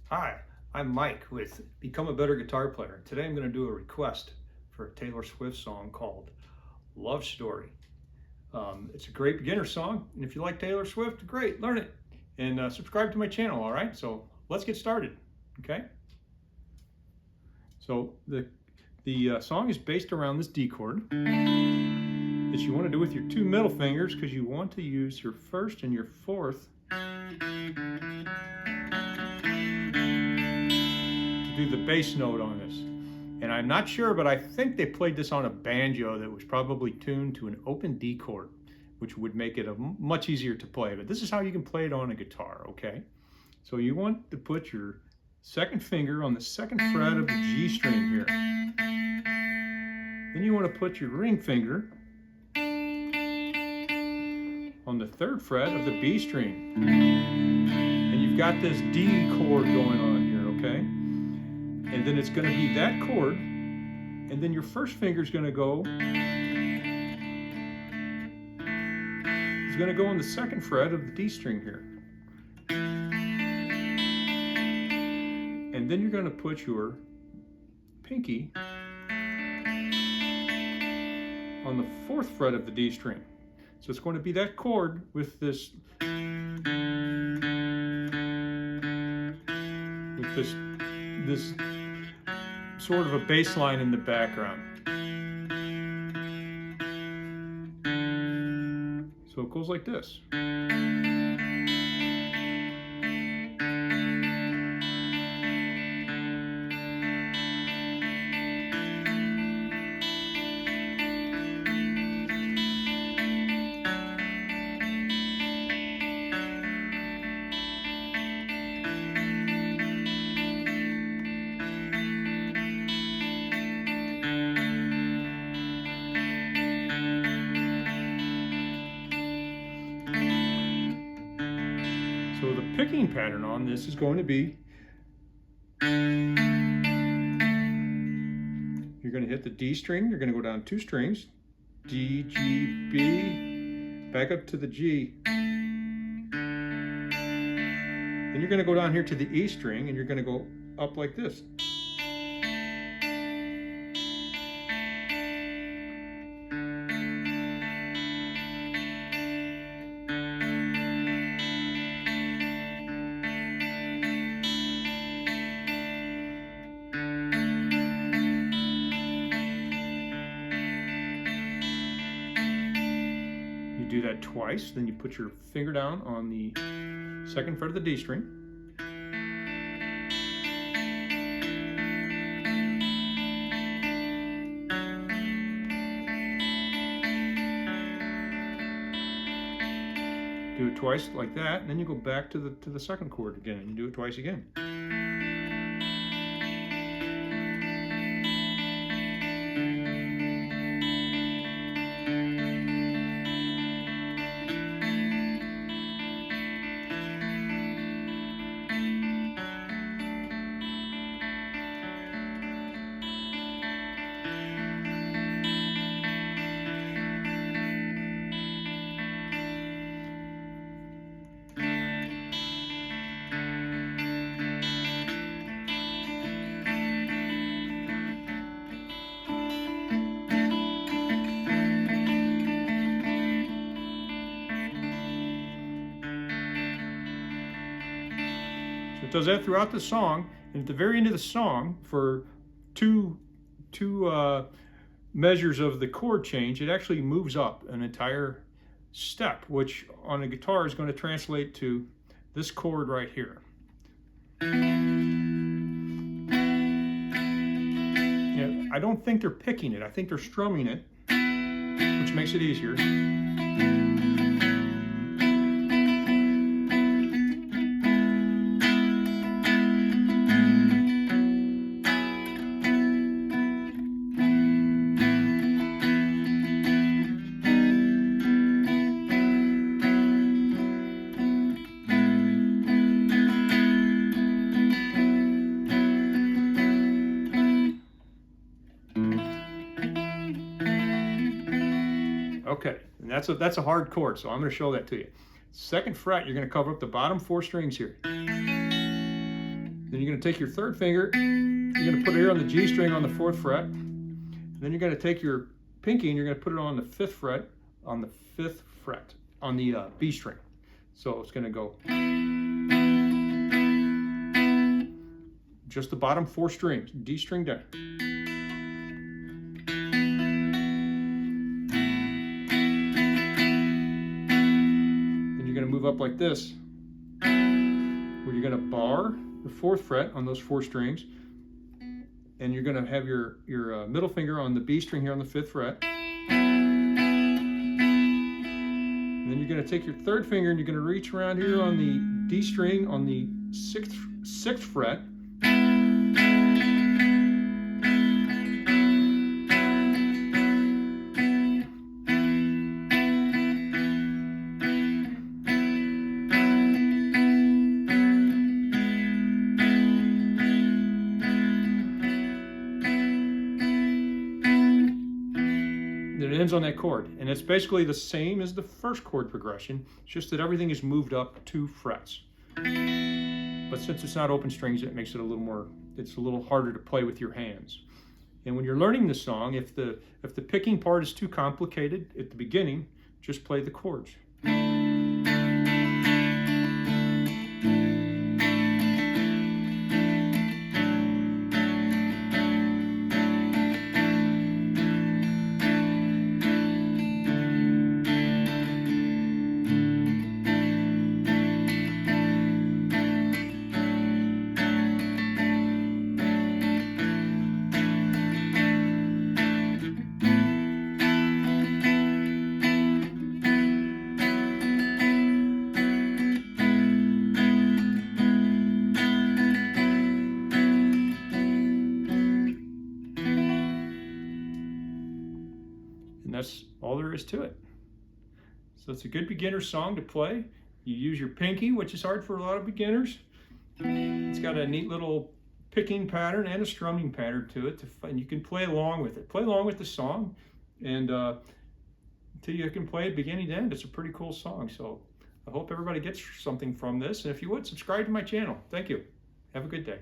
Hi, I'm Mike with Become a Better Guitar Player. Today I'm going to do a request for a Taylor Swift song called Love Story. It's a great beginner song, and if you like Taylor Swift, great, learn it. And subscribe to my channel, all right? So let's get started, okay? So the song is based around this D chord that you want to do with your two middle fingers because you want to use your first and your fourth do the bass note on this. And I'm not sure, but I think they played this on a banjo that was probably tuned to an open D chord, which would make it much easier to play. But this is how you can play it on a guitar, okay? So you want to put your second finger on the second fret of the G string here. Then you want to put your ring finger on the third fret of the B string. And you've got this D chord going on here, okay? And then it's going to be that chord, and then your first finger is going to go, it's going to go on the second fret of the D string here. And then you're going to put your pinky on the fourth fret of the D string. So it's going to be that chord with this sort of a bass line in the background. So it goes like this. So the picking pattern on this is going to be, you're going to hit the D string, you're going to go down two strings, D, G, B, back up to the G. Then you're going to go down here to the E string and you're going to go up like this. Do that twice, then you put your finger down on the second fret of the D string. Do it twice like that, and then you go back to the second chord again, and you do it twice again. It does that throughout the song, and at the very end of the song, for two measures of the chord change, it actually moves up an entire step, which on a guitar is going to translate to this chord right here. Yeah, I don't think they're picking it, I think they're strumming it, which makes it easier. Okay, and that's a hard chord, so I'm going to show that to you. Second fret, you're going to cover up the bottom four strings here. Then Then you're going to take your third finger, you're going to put it here on the G string on the 4th fret. Then you're going to take your pinky and you're going to put it on the 5th fret, on the 5th fret, on the B string. So it's going to go just the bottom 4 strings, D string down. Then you're going to move up like this, where you're going to bar the 4th fret on those 4 strings, and you're going to have your middle finger on the B string here on the 5th fret. And then you're going to take your 3rd finger and you're going to reach around here on the D string on the 6th fret. It ends on that chord, and it's basically the same as the first chord progression. It's just that everything is moved up 2 frets. But since it's not open strings, it makes it a little harder to play with your hands. And when you're learning the song, if the picking part is too complicated at the beginning, just play the chords. And that's all there is to it. So it's a good beginner song to play. You use your pinky, which is hard for a lot of beginners. It's got a neat little picking pattern and a strumming pattern to it, and you can play along with it. Play along with the song, and until you can play it beginning to end. It's a pretty cool song. So I hope everybody gets something from this. And if you would, subscribe to my channel. Thank you. Have a good day.